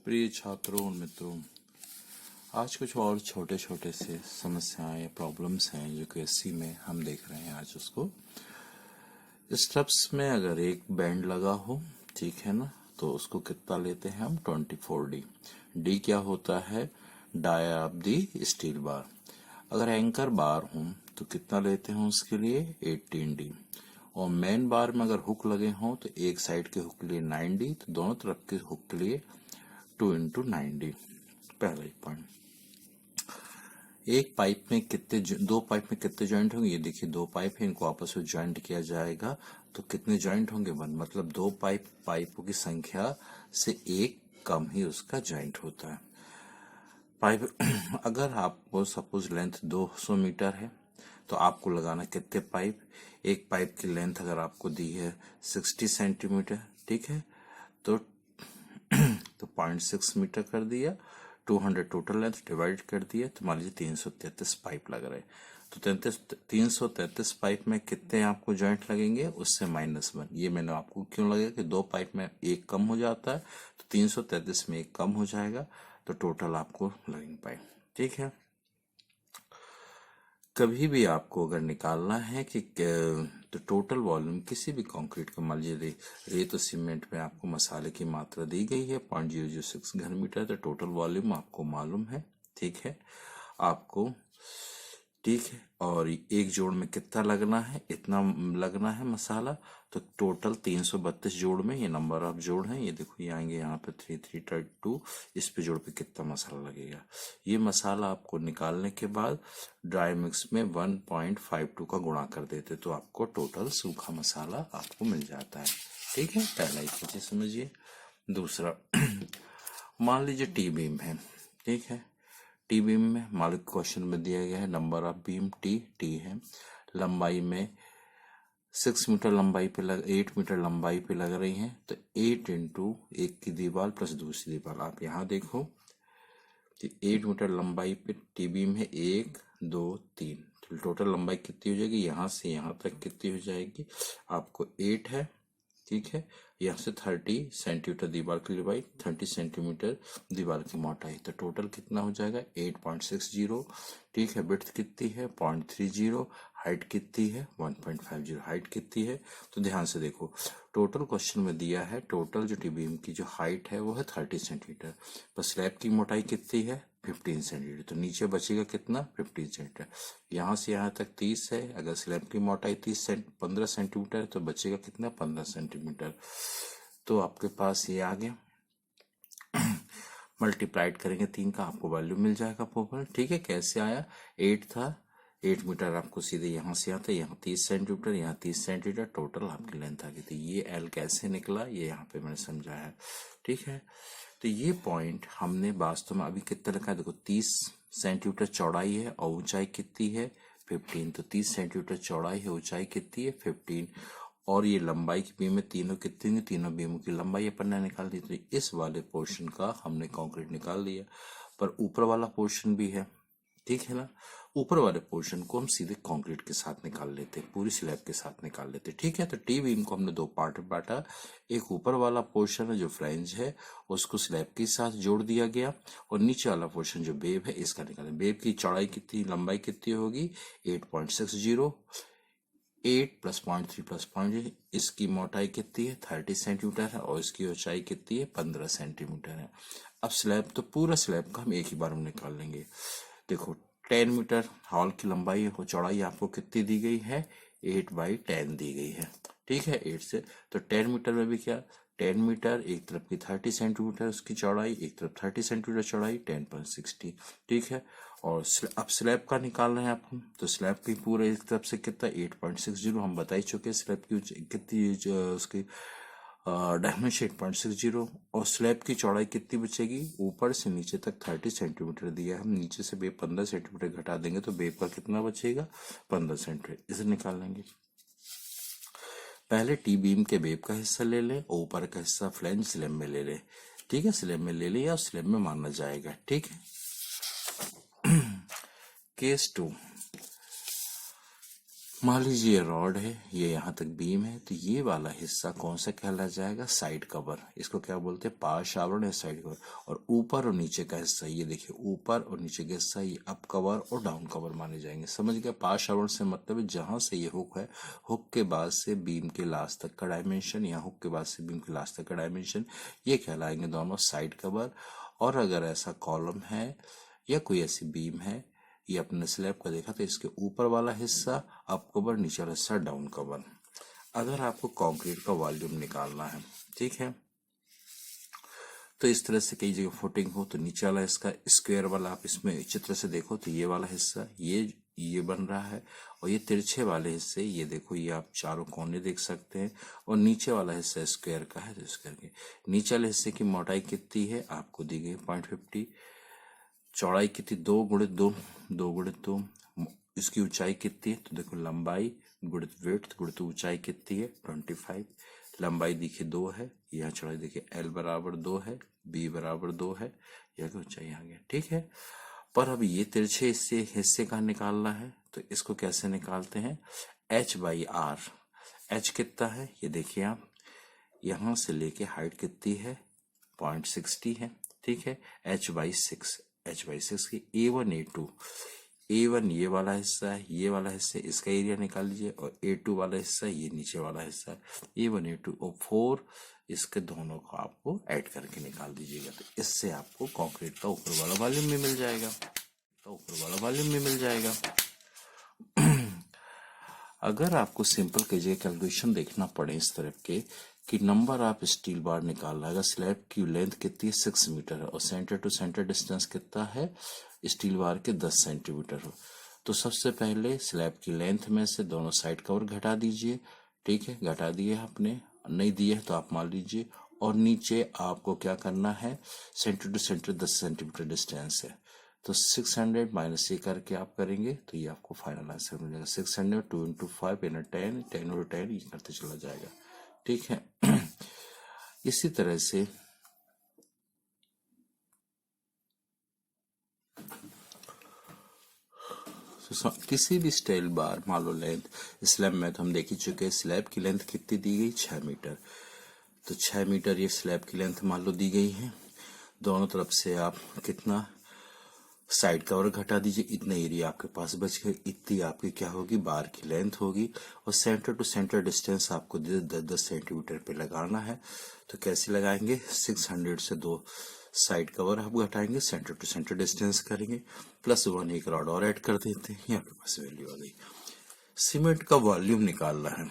प्रिय छात्रों और मित्रों, आज कुछ और छोटे छोटे से समस्याएं या प्रॉब्लम्स हैं जो कि एससी में हम देख रहे हैं। आज उसको स्टेप्स में अगर एक बैंड लगा हो, ठीक है ना, तो उसको कितना लेते हैं हम 24D। डी क्या होता है? Dia of the steel bar. अगर एंकर बार हो तो कितना लेते हैं उसके लिए 18D। और मेन बार में अगर हुक लगे हों तो एक साइड के हुक के लिए 9D, तो दोनों तरफ के हुक के लिए 2x9D। पहला ही पॉइंट। एक पाइप में कितने दो पाइप में कितने जॉइंट होंगे? ये देखिए, दो पाइप है, इनको आपस में ज्वाइंट किया जाएगा तो कितने जॉइंट होंगे? 1। मतलब दो पाइपों की संख्या से एक कम ही उसका जॉइंट होता है। पाइप अगर आपको सपोज लेंथ 200 मीटर है तो आपको लगाना कितने पाइप? एक पाइप की लेंथ अगर आपको दी है 60 सेंटीमीटर, ठीक है, तो 0.6 मीटर कर दिया, 200 टोटल लेंथ डिवाइड कर दिया, तो मान लीजिए 333 पाइप लग रहे हैं। तो 333 पाइप में कितने आपको जॉइंट लगेंगे? उससे -1। ये मैंने आपको क्यों लगेगा कि दो पाइप में एक कम हो जाता है, तो 333 में एक कम हो जाएगा, तो टोटल आपको लगेंगे पाइप, ठीक है। कभी भी आपको अगर निकालना है कि तो टोटल वॉल्यूम किसी भी कंक्रीट का, मान लीजिए रेत और सीमेंट में आपको मसाले की मात्रा दी गई है 0.006 घन मीटर, तो टोटल वॉल्यूम आपको मालूम है, ठीक है आपको, ठीक है। और एक जोड़ में कितना लगना है? इतना लगना है मसाला, तो टोटल 332 जोड़ में, ये नंबर ऑफ जोड़ हैं, ये देखो ये आएंगे यहाँ पे 3332, इस पे जोड़ पे कितना मसाला लगेगा। ये मसाला आपको निकालने के बाद ड्राई मिक्स में 1.52 का गुणा कर देते तो आपको टोटल सूखा मसाला आपको मिल जाता है, ठीक है। पहला ही चीज समझिए। दूसरा मान लीजिए टी बीम है, ठीक है। टी बीम में मालिक क्वेश्चन में दिया गया है नंबर ऑफ बीम टी है, लंबाई में 6 मीटर लंबाई पे 8 मीटर लंबाई पे लग रही है, तो 8 इंटू एक की दीवार प्लस दूसरी दीवार। आप यहाँ देखो, 8 मीटर लंबाई पे टी बीम है, 1 2 3, तो टोटल लंबाई कितनी हो जाएगी? यहाँ से यहाँ तक कितनी हो जाएगी? आपको 8 है, ठीक है। यहाँ से 30 सेंटीमीटर दीवार की लंबाई, 30 सेंटीमीटर दीवार की मोटाई, तो टोटल कितना हो जाएगा? 8.60, ठीक है। विड्थ कितनी है? 0.30। हाइट कितनी है? 1.50। हाइट कितनी है? तो ध्यान से देखो, टोटल क्वेश्चन में दिया है टोटल जो टी बीम की जो हाइट है वो है 30 सेंटीमीटर, पर स्लैब की मोटाई कितनी है? 15 सेंटीमीटर, तो नीचे बचेगा कितना? 15 सेंटीमीटर। यहाँ से यहाँ तक 30 है, अगर स्लैब की मोटाई 15 सेंटीमीटर है तो बचेगा कितना? 15 सेंटीमीटर। तो आपके पास ये आ गया, मल्टीप्लाइड करेंगे 3 का, आपको वैल्यू मिल जाएगा पॉपुलर, ठीक है। कैसे आया? 8 था, 8 मीटर आपको सीधे यहाँ से आता है, यहाँ 30 सेंटीमीटर, यहाँ 30 सेंटीमीटर, टोटल आपकी लेंथ आ गई थी। ये एल कैसे निकला ये यहाँ पे मैंने समझाया, ठीक है। तो ये पॉइंट हमने वास्तव में अभी कितना लिखा है? देखो 30 सेंटीमीटर चौड़ाई है और ऊंचाई कितनी है? 15। तो 30 सेंटीमीटर चौड़ाई है, ऊंचाई कितनी है? 15। और ये लंबाई की बीम में तीनों कितनी? तीनों बीमों की लंबाई अपन ने निकाल दी। तो इस वाले पोर्शन का हमने कंक्रीट निकाल दिया, पर ऊपर वाला पोर्शन भी है, ठीक है ना। ऊपर वाले पोर्शन को हम सीधे कंक्रीट के साथ निकाल लेते, पूरी स्लैब के साथ निकाल लेते, ठीक है। तो टी बीम को हमने दो पार्ट में बांटा, एक ऊपर वाला पोर्शन है जो फ्लैंज है उसको स्लैब के साथ जोड़ दिया गया, और नीचे वाला पोर्शन जो बेब है इसका निकाला। बेब की चौड़ाई कितनी, लंबाई कितनी होगी? 8.60, 8 प्लस 0.3 प्लस 0.3, इसकी मोटाई कितनी है? 30 सेंटीमीटर है, और इसकी ऊंचाई कितनी है? 15 सेंटीमीटर है। अब स्लैब, तो पूरा स्लैब का हम एक ही बार में निकाल लेंगे। देखो 10 मीटर हॉल की लंबाई हो, चौड़ाई आपको कितनी दी गई है? 8/10 दी गई है, ठीक है। 8 से तो 10 मीटर में भी क्या? 10 मीटर, एक तरफ की 30 सेंटीमीटर उसकी चौड़ाई, एक तरफ 30 सेंटीमीटर चौड़ाई, 10.60, ठीक है। और अब स्लैब का निकाल रहे हैं आपको, तो स्लैब की पूरे एक तरफ से कितना? 8.60 हम बता ही चुके हैं। स्लैब की कितनी उसकी डायमेंशन 8.60, और स्लैब की चौड़ाई कितनी बचेगी? ऊपर से नीचे तक 30 सेंटीमीटर दिया है, हम नीचे से बेब 15 सेंटीमीटर घटा देंगे तो बेब का कितना बचेगा? 15 सेंटीमीटर। इसे निकाल लेंगे। पहले टी बीम के बेब का हिस्सा ले लें, ऊपर का हिस्सा फ्लैंज स्लैब में ले लें, ठीक है। स्लैब में ले लिया, स्लैब में माना जाएगा, ठीक है। केस 2, मान लीजिए ये रॉड है, ये यहाँ तक बीम है, तो ये वाला हिस्सा कौन सा कहला जाएगा, साइड कवर। इसको क्या बोलते हैं, पार्श्व आवरण या साइड कवर। और ऊपर और नीचे का हिस्सा, ये देखिए ऊपर और नीचे का हिस्सा, ये अप कवर और डाउन कवर माने जाएंगे। समझ गए। पार्श्व आवरण से मतलब है जहां से ये हुक है, हुक के बाद से बीम के लास्ट तक का डायमेंशन, या हुक के बाद से बीम के लास्ट तक का डायमेंशन, ये कहलाएंगे दोनों साइड कवर। और अगर ऐसा कॉलम है या कोई ऐसी बीम है, ये अपने स्लैब का देखा, तो इसके ऊपर वाला हिस्सा अप कवर, नीचे वाला हिस्सा डाउन कवर। अगर आपको कंक्रीट का वॉल्यूम निकालना है, ठीक है, तो इस तरह से कई जगह फुटिंग हो तो नीचे वाला इसका स्क्वायर वाला, आप इसमें चित्र से देखो तो ये वाला हिस्सा ये बन रहा है, और ये तिरछे वाले हिस्से, ये देखो, ये आप चारों कोने देख सकते हैं, और नीचे वाला हिस्सा स्क्वायर का है, तो स्क्वायर के नीचे वाले हिस्से की मोटाई कितनी है आपको दी गई 0.50, चौड़ाई कितनी 2 गुणित 2, 2 गुणित 2, इसकी ऊंचाई कितनी है, तो देखो लंबाई गुणित विड्थ गुणित ऊंचाई कितनी है 25, लंबाई देखिए 2 है, यहाँ चौड़ाई देखिए L बराबर 2 है, B बराबर 2 है, यह ऊंचाई आ गया, ठीक है। पर अब ये तिरछे हिस्से का निकालना है, तो इसको कैसे निकालते हैं, H/R। H कितना है ये देखिए आप, यहां से लेके हाइट कितनी है 0.60 है, ठीक है। H/6 की A1 A2, A1 ये वाला हिस्सा है, ये वाला हिस्सा इसका एरिया निकाल लीजिए, और A2 वाला हिस्सा ये नीचे वाला हिस्सा है, A1 A2 और 4 इसके दोनों को आपको ऐड करके निकाल दीजिएगा। तो इससे आपको कंक्रीट का ऊपर वाला वॉल्यूम भी मिल जाएगा, अगर आपको सिंपल कीजिए कैलकुलेशन देखना पड़े इस तरफ के कि नंबर ऑफ स्टील बार निकालना है, स्लैब की लेंथ कितनी है 6 मीटर है, और सेंटर टू सेंटर डिस्टेंस कितना है स्टील बार के 10 सेंटीमीटर हो, तो सबसे पहले स्लैब की लेंथ में से दोनों साइड कवर घटा दीजिए, ठीक है, घटा दिए आपने, नहीं दिए तो आप मान लीजिए। और नीचे आपको क्या करना है, centre to centre 10 centimetre distance है, तो 600 माइनस ये करके आप करेंगे तो ये आपको फाइनल आंसर मिल जाएगा 600, 2 into 5 यानी 10, 10 और 10 ये करते चला जाएगा, ठीक है। इसी तरह से किसी भी स्टील बार मान लो लेंथ, स्लैब में तो हम देख ही चुके हैं, स्लैब की लेंथ कितनी दी गई 6 मीटर, तो 6 मीटर ये स्लैब की लेंथ मान लो दी गई है। दोनों तरफ से आप कितना साइड कवर घटा दीजिए, इतना एरिया आपके पास बच गया, इतनी आपकी क्या होगी बार की लेंथ होगी, और सेंटर टू सेंटर डिस्टेंस आपको 10-10 सेंटीमीटर पे लगाना है। तो कैसे लगाएंगे, 600 से 2 साइड कवर आप घटाएंगे, सेंटर टू सेंटर डिस्टेंस करेंगे, +1 एक रॉड और ऐड कर देते हैं, यहाँ पे पास वैल्यू आ गई। सीमेंट का वॉल्यूम निकालना है,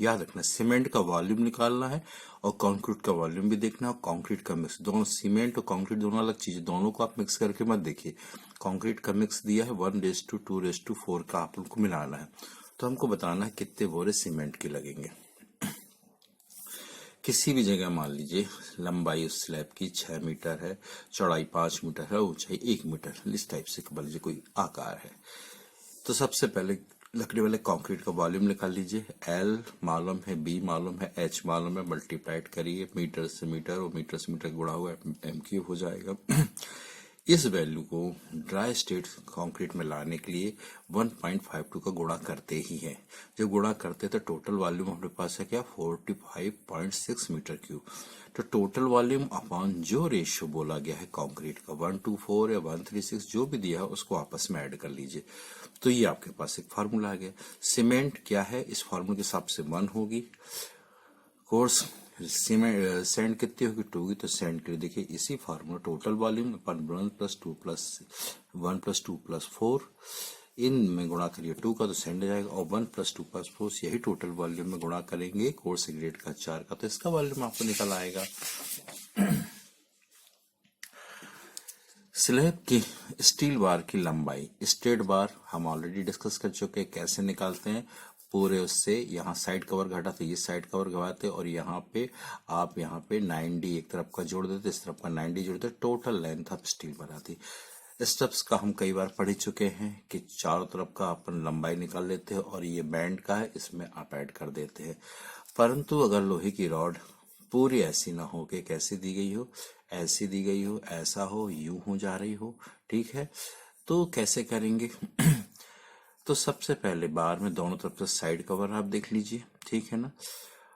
याद रखना सीमेंट का वॉल्यूम निकालना है और कंक्रीट का वॉल्यूम भी देखना है, और कंक्रीट का मिक्स, दोनों सीमेंट और कंक्रीट दोनों अलग चीज, दोनों को आप मिक्स करके मत देखिए। कंक्रीट का मिक्स दिया है 1:2:4 का आप उनको मिलाना है, तो हमको बताना है कितने बोरे सीमेंट के लगेंगे। किसी भी जगह मान लीजिए लंबाई उस स्लैब की 6 मीटर है, चौड़ाई 5 मीटर है, ऊंचाई 1 मीटर, इस टाइप से मान लीजिए कोई आकार है, तो सबसे पहले लकड़ी वाले कंक्रीट का वॉल्यूम निकाल लीजिए, L मालूम है, B मालूम है, H मालूम है, मल्टीप्लाइड करिए मीटर से मीटर, और मीटर से मीटर गुणा हुआ M³ हो जाएगा। इस वैल्यू को ड्राई स्टेट कंक्रीट में लाने के लिए 1.52 का गुणा करते ही है, जब गुणा करते तो टोटल वॉल्यूम हमारे पास है क्या 45.6 मीटर क्यूब, तो टोटल वॉल्यूम अपॉन जो रेशियो बोला गया है कंक्रीट का 1:4 या 1:36 जो भी दिया है उसको आपस में ऐड कर लीजिए, तो ये आपके पास एक फार्मूला आ गया। सीमेंट क्या है, इस फार्मूले के हिसाब से 1 होगी, कोर्स सीमेंट सैंड कितनी होगी 2 की, तो सैंड के लिए देखिए इसी फार्मूला टोटल वॉल्यूम अपन 1+2+1+2+4 इन में गुणा करिए 2 का तो सैंड आ जाएगा, और 1+2+4 यही टोटल वॉल्यूम में गुणा करेंगे कोर्स ग्रेड का 4 का, तो इसका वॉल्यूम आपको निकल आएगा। स्लैब की स्टील बार की लंबाई, स्ट्रेट बार हम ऑलरेडी डिस्कस कर चुके हैं, कैसे निकालते हैं, पूरे उससे यहाँ साइड कवर घटा तो ये साइड कवर घटाते, और यहाँ पे आप यहाँ पे 9D एक तरफ का जोड़ देते, इस तरफ का 9D जोड़ते, टोटल लेंथ आप स्टील बनाती। स्टेप्स का हम कई बार पढ़ चुके हैं कि चारों तरफ का अपन लंबाई निकाल लेते हैं, और ये बैंड का है इसमें आप ऐड कर देते हैं। परंतु अगर लोहे की रॉड पूरी ऐसी ना हो कि कैसी दी गई हो, ऐसी दी गई हो, ऐसा हो, यूं हो जा रही हो, ठीक है, तो कैसे करेंगे तो सबसे पहले बार में दोनों तरफ से साइड कवर आप देख लीजिए, ठीक है ना।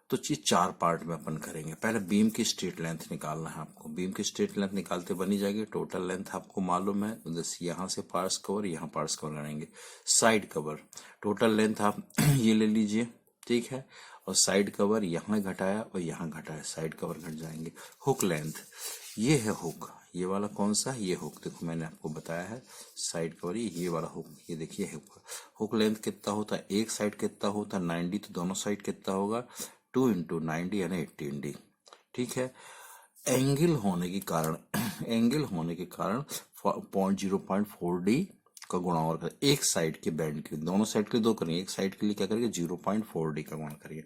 तो चीज 4 पार्ट में अपन करेंगे। पहले बीम की स्ट्रेट लेंथ निकालना है आपको। बीम की स्ट्रेट लेंथ निकालते बनी जाएगी। टोटल लेंथ आपको मालूम है, जैसे यहाँ से पार्ट्स कवर, यहाँ पार्ट्स कवर करेंगे। साइड कवर टोटल लेंथ आप ये ले लीजिए, ठीक है। और साइड कवर यहाँ घटाया और यहाँ घटाया, साइड कवर घट जाएंगे। हुक लेंथ, ये है हुक, ये वाला कौन सा, ये हुक, देखो मैंने आपको बताया है साइड कवर, ये वाला हुक, ये देखिए हुक। हुक लेंथ कितना होता है, एक साइड कितना होता है 90, तो दोनों साइड कितना होगा 2 × 90 यानी 18D, ठीक है। एंगल होने के कारण एंगल होने के कारण 0.4D का गुणा और कर, एक साइड के बैंड के, दोनों साइड के लिए 2 करेंगे, एक साइड के लिए क्या करेंगे 0.4D का गुणा करेंगे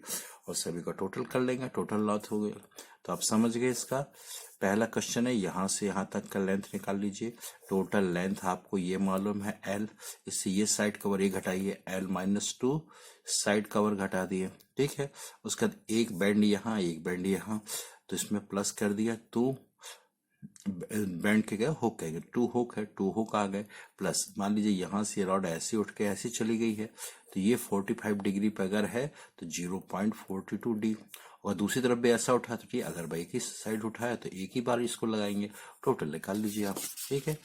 और सभी का टोटल कर लेंगे। टोटल लेंथ हो गया। तो आप समझ गए इसका पहला क्वेश्चन है, यहां से यहां तक का लेंथ निकाल लीजिए। टोटल लेंथ आपको ये मालूम है L, इससे ये साइड कवर ये घटाइए, L-2 साइड कवर घटा दिए, ठीक है। उसके बाद एक बैंड यहाँ, एक बैंड यहाँ, तो इसमें प्लस कर दिया। 2 बैंड के गए हुक कहेंगे, 2 हुक है, 2 हुक आ गए, प्लस मान लीजिए यहाँ से रॉड ऐसे उठ के ऐसी चली गई है, तो ये 45 डिग्री पे अगर है तो 0.42D, और दूसरी तरफ भी ऐसा उठा तो ठीक, अगर भाई की साइड उठाया तो एक ही बार इसको लगाएंगे। टोटल निकाल लीजिए आप, ठीक है।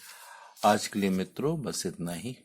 आज के लिए मित्रों बस इतना ही।